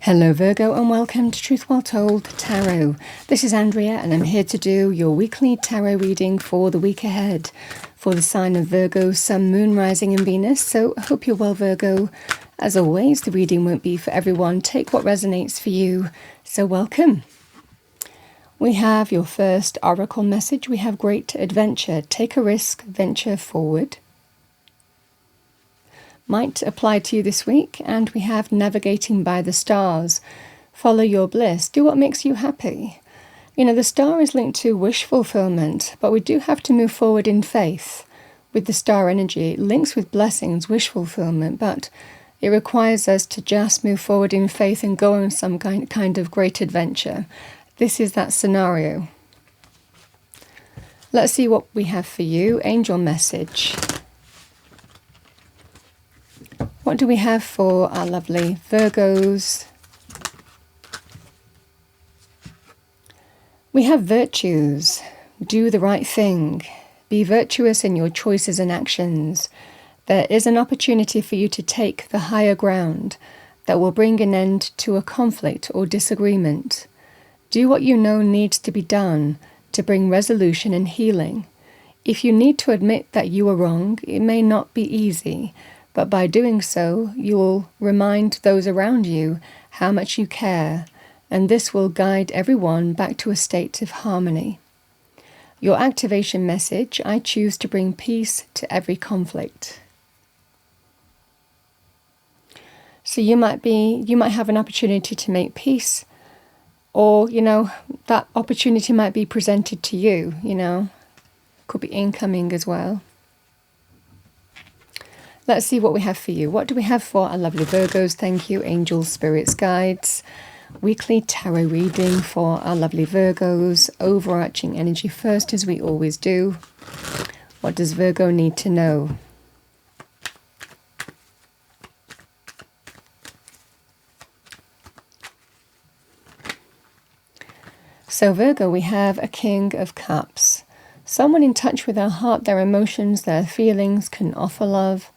Hello Virgo and welcome to Truth Well Told Tarot. This is Andrea and I'm here to do your weekly tarot reading for the week ahead for the sign of Virgo, Sun, Moon, Rising and Venus. So I hope you're well, Virgo. As always, the reading won't be for everyone. Take what resonates for you. So welcome. We have your first oracle message. We have great adventure. Take a risk, venture forward. Might apply to you this week. And we have navigating by the stars. Follow your bliss. Do what makes you happy. You know, the star is linked to wish fulfillment, but we do have to move forward in faith. With the star energy, it links with blessings, wish fulfillment, but it requires us to just move forward in faith and go on some kind of great adventure. This is that scenario. Let's see what we have for you. Angel message. What do we have for our lovely Virgos? We have virtues. Do the right thing. Be virtuous in your choices and actions. There is an opportunity for you to take the higher ground that will bring an end to a conflict or disagreement. Do what you know needs to be done to bring resolution and healing. If you need to admit that you are wrong, it may not be easy, but by doing so, you will remind those around you how much you care, and this will guide everyone back to a state of harmony. Your activation message: I choose to bring peace to every conflict. So you might have an opportunity to make peace, or, you know, that opportunity might be presented to you, you know. Could be incoming as well. Let's see what we have for you. What do we have for our lovely Virgos? Thank you, angels, spirits, guides. Weekly tarot reading for our lovely Virgos. Overarching energy first, as we always do. What does Virgo need to know? So Virgo, we have a King of Cups. Someone in touch with their heart, their emotions, their feelings, can offer love.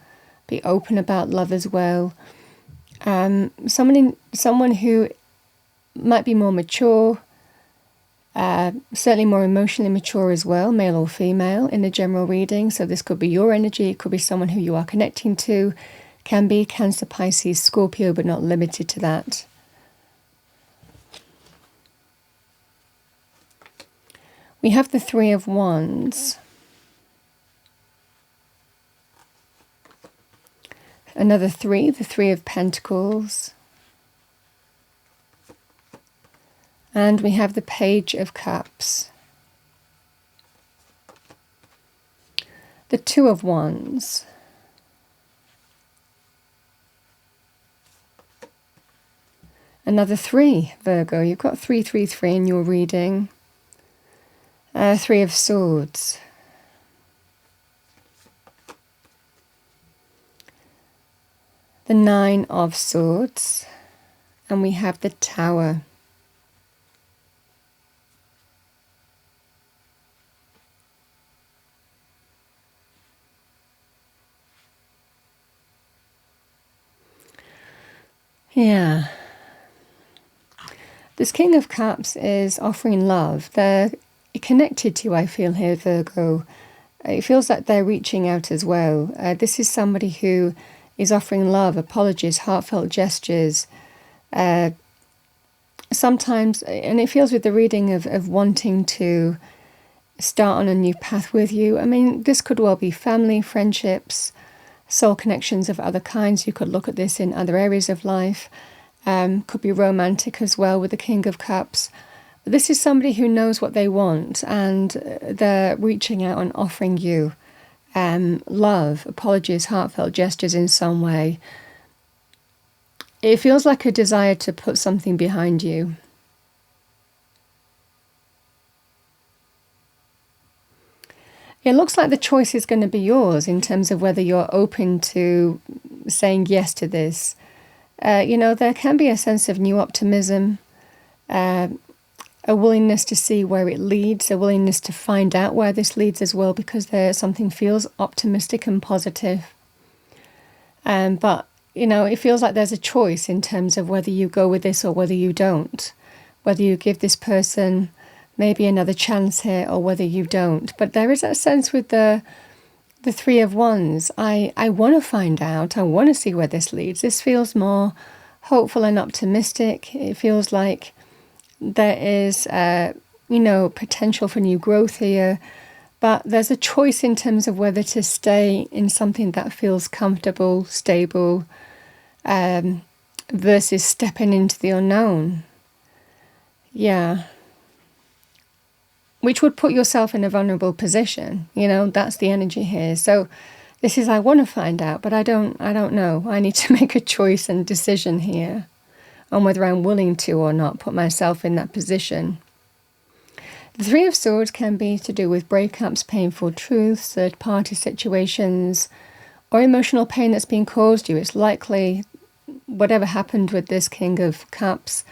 Be open about love as well. Someone who might be more mature, certainly more emotionally mature as well, male or female, in a general reading. So this could be your energy. It could be someone who you are connecting to. Can be Cancer, Pisces, Scorpio, but not limited to that. We have the Three of Wands. Another three, the Three of Pentacles. And we have the Page of Cups. The Two of Wands. Another three, Virgo. You've got 333 in your reading. Three of Swords. The Nine of Swords. And we have the Tower. Yeah. This King of Cups is offering love. They're connected to you, I feel here, Virgo. It feels like they're reaching out as well. This is somebody who is offering love, apologies, heartfelt gestures. Sometimes, and it feels with the reading of wanting to start on a new path with you. I mean, this could well be family, friendships, soul connections of other kinds. You could look at this in other areas of life. Could be romantic as well with the King of Cups. This is somebody who knows what they want, and they're reaching out and offering you love, apologies, heartfelt gestures in some way. It feels like a desire to put something behind you. It looks like the choice is going to be yours in terms of whether you're open to saying yes to this. You know, there can be a sense of new optimism, a willingness to see where it leads, a willingness to find out where this leads as well, because something feels optimistic and positive. But it feels like there's a choice in terms of whether you go with this or whether you don't, whether you give this person maybe another chance here or whether you don't. But there is that sense with the Three of Wands. I want to find out. I want to see where this leads. This feels more hopeful and optimistic. It feels like there is, potential for new growth here. But there's a choice in terms of whether to stay in something that feels comfortable, stable, versus stepping into the unknown. Yeah. Which would put yourself in a vulnerable position. That's the energy here. So this is, I want to find out, but I don't know. I need to make a choice and decision here on whether I'm willing to or not put myself in that position. The Three of Swords can be to do with breakups, painful truths, third-party situations, or emotional pain that's been caused you. It's likely whatever happened with this King of Cups,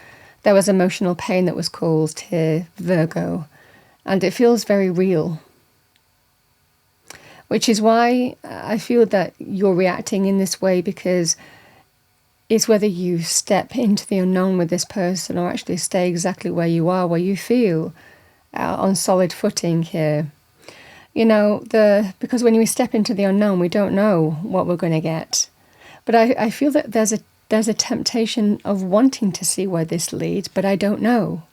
there was emotional pain that was caused here, Virgo. And it feels very real. Which is why I feel that you're reacting in this way, because it's whether you step into the unknown with this person or actually stay exactly where you are, where you feel on solid footing here. Because when we step into the unknown, we don't know what we're going to get. But I feel that there's a temptation of wanting to see where this leads, but I don't know.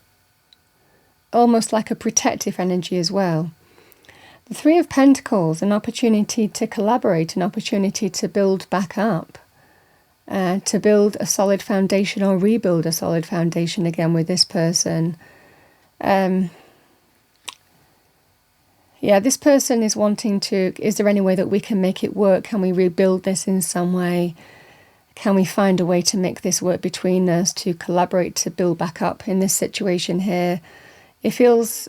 Almost like a protective energy as well. The Three of Pentacles, an opportunity to collaborate, an opportunity to build back up, to build a solid foundation or rebuild a solid foundation again with this person. This person is wanting to, is there any way that we can make it work? Can we rebuild this in some way? Can we find a way to make this work between us, to collaborate, to build back up in this situation here? It feels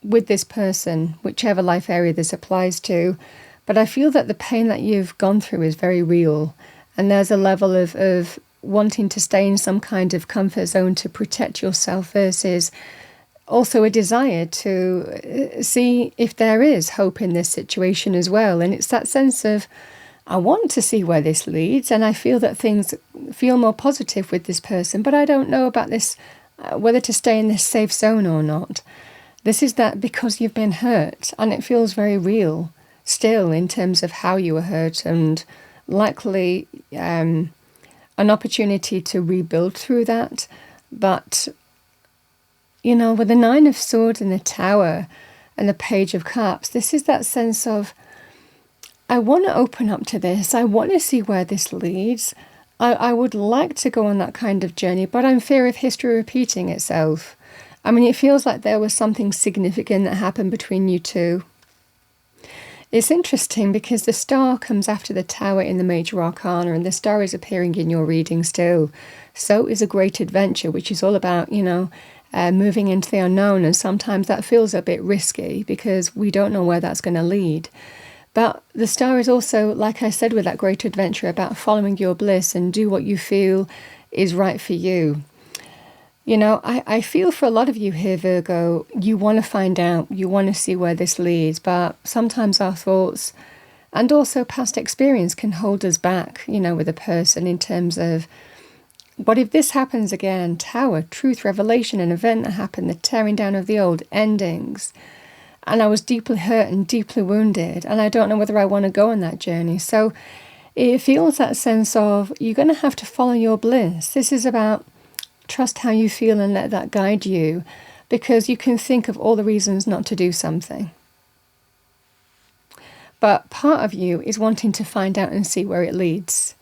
with this person, whichever life area this applies to, but I feel that the pain that you've gone through is very real. And there's a level of wanting to stay in some kind of comfort zone to protect yourself versus also a desire to see if there is hope in this situation as well. And it's that sense of, I want to see where this leads, and I feel that things feel more positive with this person, but I don't know about this, whether to stay in this safe zone or not. This is that because you've been hurt, and it feels very real still in terms of how you were hurt, and likely an opportunity to rebuild through that. But with the Nine of Swords and the Tower and the Page of Cups, this is that sense of, I want to open up to this. I want to see where this leads. I would like to go on that kind of journey, but I'm fear of history repeating itself. I mean, it feels like there was something significant that happened between you two. It's interesting because the Star comes after the Tower in the Major Arcana, and the Star is appearing in your reading still. So is a Great Adventure, which is all about, moving into the unknown, and sometimes that feels a bit risky because we don't know where that's going to lead. But the Star is also, like I said, with that Great Adventure, about following your bliss and do what you feel is right for you. I feel for a lot of you here, Virgo, you want to find out, you want to see where this leads, but sometimes our thoughts and also past experience can hold us back, with a person in terms of, what if this happens again? Tower, truth, revelation, an event that happened, the tearing down of the old, endings. And I was deeply hurt and deeply wounded, and I don't know whether I want to go on that journey. So it feels that sense of, you're going to have to follow your bliss. This is about trust how you feel and let that guide you, because you can think of all the reasons not to do something. But part of you is wanting to find out and see where it leads.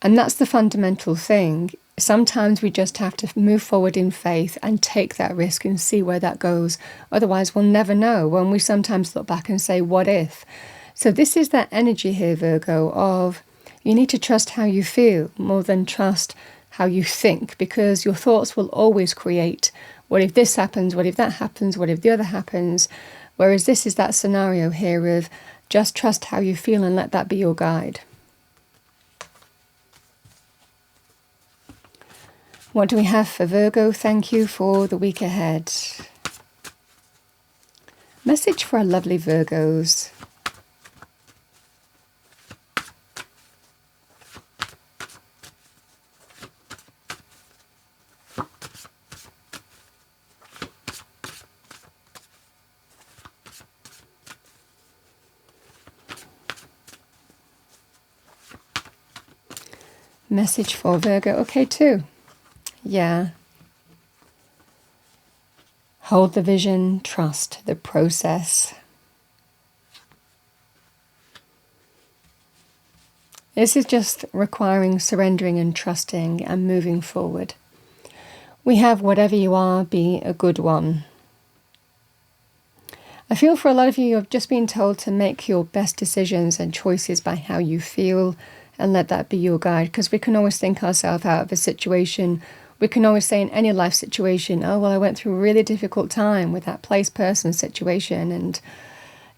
And that's the fundamental thing. Sometimes we just have to move forward in faith and take that risk and see where that goes. Otherwise, we'll never know, when we sometimes look back and say, what if? So this is that energy here, Virgo, of you need to trust how you feel more than trust how you think, because your thoughts will always create, what if this happens, what if that happens, what if the other happens? Whereas this is that scenario here of just trust how you feel and let that be your guide. What do we have for Virgo? Thank you for the week ahead. Message for our lovely Virgos. message for Virgo. Okay, 2. Yeah. Hold the vision, trust the process. This is just requiring surrendering and trusting and moving forward. We have whatever you are, be a good one. I feel for a lot of you, you've just been told to make your best decisions and choices by how you feel and let that be your guide, because we can always think ourselves out of a situation. We can always say in any life situation, oh, well, I went through a really difficult time with that place, person, situation, and,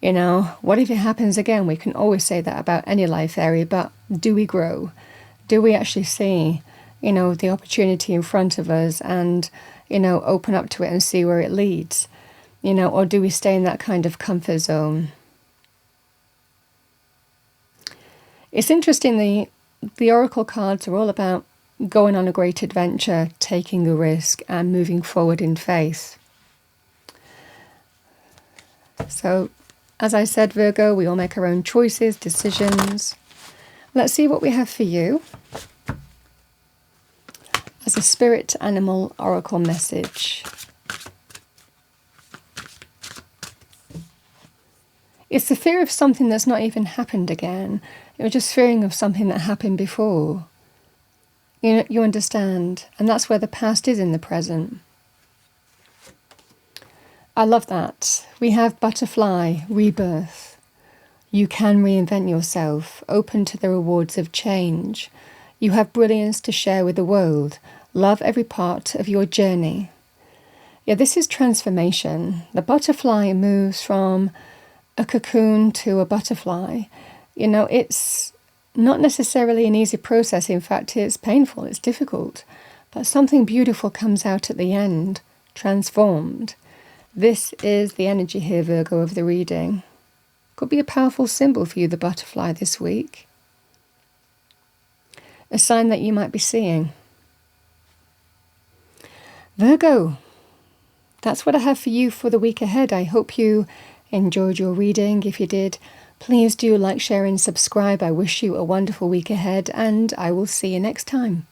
you know, what if it happens again? We can always say that about any life area, but do we grow? Do we actually see, you know, the opportunity in front of us and, you know, open up to it and see where it leads? You know, or do we stay in that kind of comfort zone? It's interesting, the oracle cards are all about going on a great adventure, taking a risk, and moving forward in faith. So, as I said, Virgo, we all make our own choices, decisions. Let's see what we have for you as a spirit animal oracle message. It's the fear of something that's not even happened again. You're just fearing of something that happened before. You understand, and that's where the past is in the present. I love that. We have butterfly, rebirth. You can reinvent yourself, open to the rewards of change. You have brilliance to share with the world. Love every part of your journey. Yeah, this is transformation. The butterfly moves from a cocoon to a butterfly. You know, it's not necessarily an easy process. In fact, it's painful, it's difficult. But something beautiful comes out at the end, transformed. This is the energy here, Virgo, of the reading. Could be a powerful symbol for you, the butterfly, this week. A sign that you might be seeing. Virgo, that's what I have for you for the week ahead. I hope you enjoyed your reading. If you did, please do like, share and subscribe. I wish you a wonderful week ahead, and I will see you next time.